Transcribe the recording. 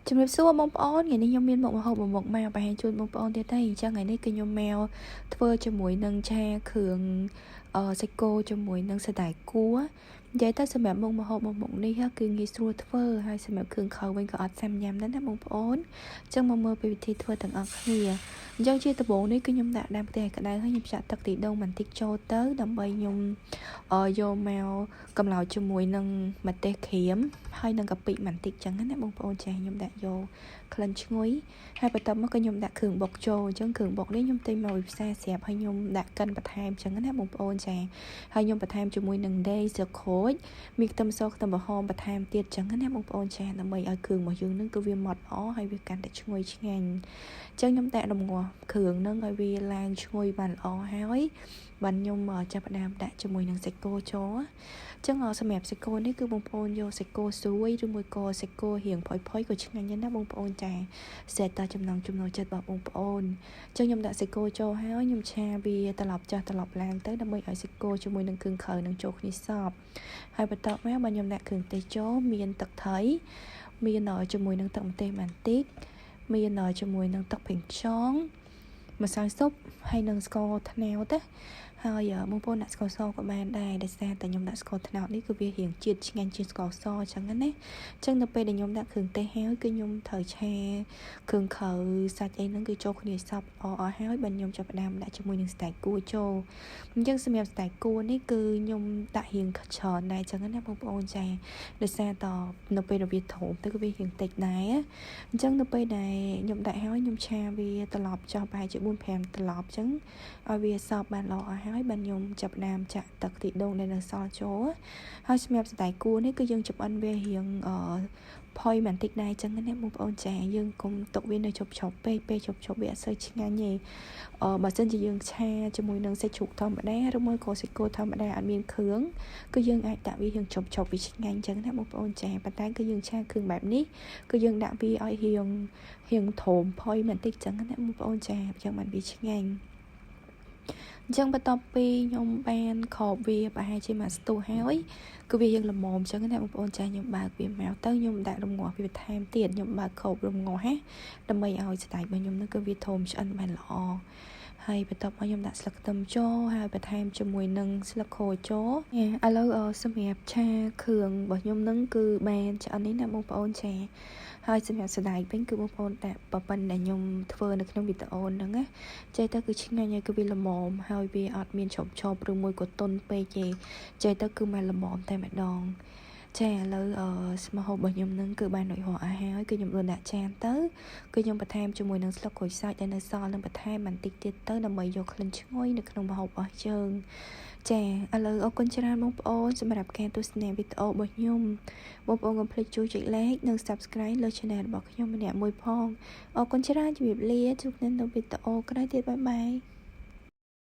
ជំរាបសួរបងប្អូនថ្ងៃនេះខ្ញុំមានមុខម្ហូបមួយមុខមកបង្ហាញជូនបងប្អូនទៀតទេអញ្ចឹងថ្ងៃនេះគឺខ្ញុំមកធ្វើជាមួយនឹងឆាគ្រឿងសាច់គោជាមួយនឹងសណ្តែកគួរនិយាយទៅសម្រាប់មុខម្ហូបមួយមុខនេះគឺងាយស្រួលធ្វើហើយសម្រាប់គ្រឿងខៅវិញក៏អត់សាំញ៉ាំដែរណាបងប្អូនអញ្ចឹងមកមើលពីវិធីធ្វើទាំងអស់គ្នាអញ្ចឹងជាដំបូងនេះគឺខ្ញុំដាក់ដាំខ្ទះក្តៅហើយខ្ញុំចាក់ទឹកទីដូងបន្តិចចូលទៅដើម្បីខ្ញុំយកមកកំឡោចជាមួយនឹងម្ទេសក្រៀមហើយនឹងកាពិបន្តិចចឹងណាបងប្អូនចាខ្ញុំដាក់យកក្លិនឈ្ងុយហើយបន្ទាប់មកក៏ខ្ញុំដាក់គ្រឿងបុកចូលអញ្ចឹងគ្រឿងបុកនេះខ្ញុំទិញមកពីផ្សារស្រាប់ហើយខ្ញុំដាក់កិនបន្ថែមចឹងណាបងប្អូនចាហើយខ្ញុំបន្ថែមជាមួយនឹងដេស្លឹកក្រូចមានខ្ទឹមសខ្ទឹមក្រហមបន្ថែមទៀតចឹងណាបងប្អូនចាដើម្បីឲ្យគ្រឿងរបស់យើងនឹងគឺវាម៉ត់ល្អហើយវាកាន់តែឈ្ងុយឆ្ងាញ់អញ្ចឹងខ្ញុំដាក់រំងាស់គ្រឿងនឹងឲ្យវាឡើងឈ្ងុយបានល្អហើយបានខ្ញុំចាប់ផ្ដើមដាក់ជាមួយនឹងសាច់គោចូលអញ្ចឹងសម្រាប់សាច់គោនេះគឺបងប្អូនយកសាច់គោស្រួយឬមួយក៏សាច់គោរៀងផុយក៏ឆ្ងាញ់ដែរណាបងប្អូនចាស្អាតតែចំណង់ចំណូលចិត្តរបស់បងប្អូនអញ្ចឹងខ្ញុំដាក់សាច់គោចូលហើយខ្ញុំឆាវាត្រឡប់ចាស់ត្រឡប់ឡើងទៅដើម្បីឲ្យសាច់គោជាមួយនឹងគ្រឿងខៅនឹងចូលគ្នាសព្វហើយបន្ទាប់មកខ្ញុំដាក់គ្រឿងទេសចូលមានទឹកត្រីមានជាមួយនឹងទឹកម្ទេសបន្តិចមានជាមួយនឹងទឹកប្រេងខ្យងម្សៅស៊ុបហើយនឹងស្ករត្នោតហើយបងប្អូនដាក់ស្ករសក៏បានដែរដោយសារតែខ្ញុំដាក់ស្ករត្នោតនេះគឺវារៀងជាតិឆ្ងាញ់ជាងស្ករសអញ្ចឹងណាអញ្ចឹងនៅពេលដែលខ្ញុំដាក់គ្រឿងទេសហើយគឺខ្ញុំត្រូវឆាគ្រឿងខៅសាច់អីហ្នឹងគឺចូលគ្នាសព្វអស់ហើយបាទខ្ញុំចាប់ផ្ដើមដាក់ជាមួយនឹងស្តែកគួរចូលអញ្ចឹងសម្រាប់ស្តែកគួរនេះគឺខ្ញុំដាក់រៀងច្រើនដែរអញ្ចឹងណាបងប្អូនចាដោយសារតនៅពេលដែលវាធំទៅគឺវារៀងតិចដែរអញ្ចឹងនៅពេលដែលខ្ញុំដាក់ហើយខ្ញុំឆាវាត្រឡប់ចុះប្រហែលជា 4-5 ត្រឡប់អញ្ចឹងឲ្យវាសព្វបានល្អហើយបាទខ្ញុំចាប់ផ្ដើមចាក់ទឹកទីដូងដែលនៅសល់ចូលហើយសម្រាប់សណ្តែកគួរនេះគឺយើងចម្អិនវារៀងផុយបន្តិចដែរអញ្ចឹងណាបងប្អូនចាយើងកុំទុកវានៅជប់ពេកជប់វាអត់សូវឆ្ងាញ់ទេបើសិនជាយើងឆាជាមួយនឹងសាច់ជ្រូកធម្មតាឬមួយក៏សាច់គោធម្មតាអត់មានគ្រឿងគឺយើងអាចដាក់វារៀងជប់វាឆ្ងាញ់អញ្ចឹងណាបងប្អូនចាប៉ុន្តែគឺយើងឆាគ្រឿងបែបនេះគឺយើងដាក់វាឲ្យរៀងធំផុយបន្តិចអញ្ចឹងណាបងប្អូនចាអញ្ចឹងបានវាឆ្ងាញ់អញ្ចឹងបន្ទាប់ពីខ្ញុំបានក្របវាប្រហែលជាមួយស្ទុះហើយគឺវាយើងល្មមអញ្ចឹងណាបងប្អូនចាខ្ញុំបើកវាមកទៅខ្ញុំដាក់រំងាស់វាបន្ថែមទៀតខ្ញុំបើកក្របរំងាស់ដើម្បីឲ្យស្តែករបស់ខ្ញុំនឹងគឺវាធំឆ្អិនបានល្អហើយបន្ទាប់មកខ្ញុំដាក់ស្លឹកខ្ទឹមចូលហើយបន្ថែមជាមួយនឹងស្លឹកក្រូចចូលឥឡូវសម្រាប់ឆាគ្រឿងរបស់ខ្ញុំនឹងគឺបានឆ្អិននេះណាបងប្អូនចាហើយសម្រាប់សណ្តែកវិញគឺបងប្អូនដាក់ប៉ុណ្ណេះខ្ញុំធ្វើនៅក្នុងវីដេអូហ្នឹងណាចេះទៅគឺឆ្ងាញ់ហើយគឺវាល្មមហើយវាអត់មានជ្រប់ឬមួយក៏ទន់ពេកទេចេះទៅគឺមកល្មមតែម្ដងចាឥឡូវស្មហូបរបស់ខ្ញុំនឹងគឺបានរួចរាល់ហើយគឺខ្ញុំដាក់ចានទៅគឺខ្ញុំបន្ថែមជាមួយនឹងស្លឹកក្រូចសើចដែលនៅសល់នឹងបន្ថែមបន្តិចទៀតទៅដើម្បីយកក្លិនឈ្ងុយនៅក្នុងម្ហូបរបស់យើងចាឥឡូវអរគុណច្រើនបងប្អូនសម្រាប់ការទស្សនាវីដេអូរបស់ខ្ញុំបងប្អូនកុំភ្លេចជួយចុច like និង subscribe លើ channel របស់ខ្ញុំម្នាក់មួយផងអរគុណច្រើនជម្រាបលាជួបគ្នានៅវីដេអូក្រោយទៀតបាយ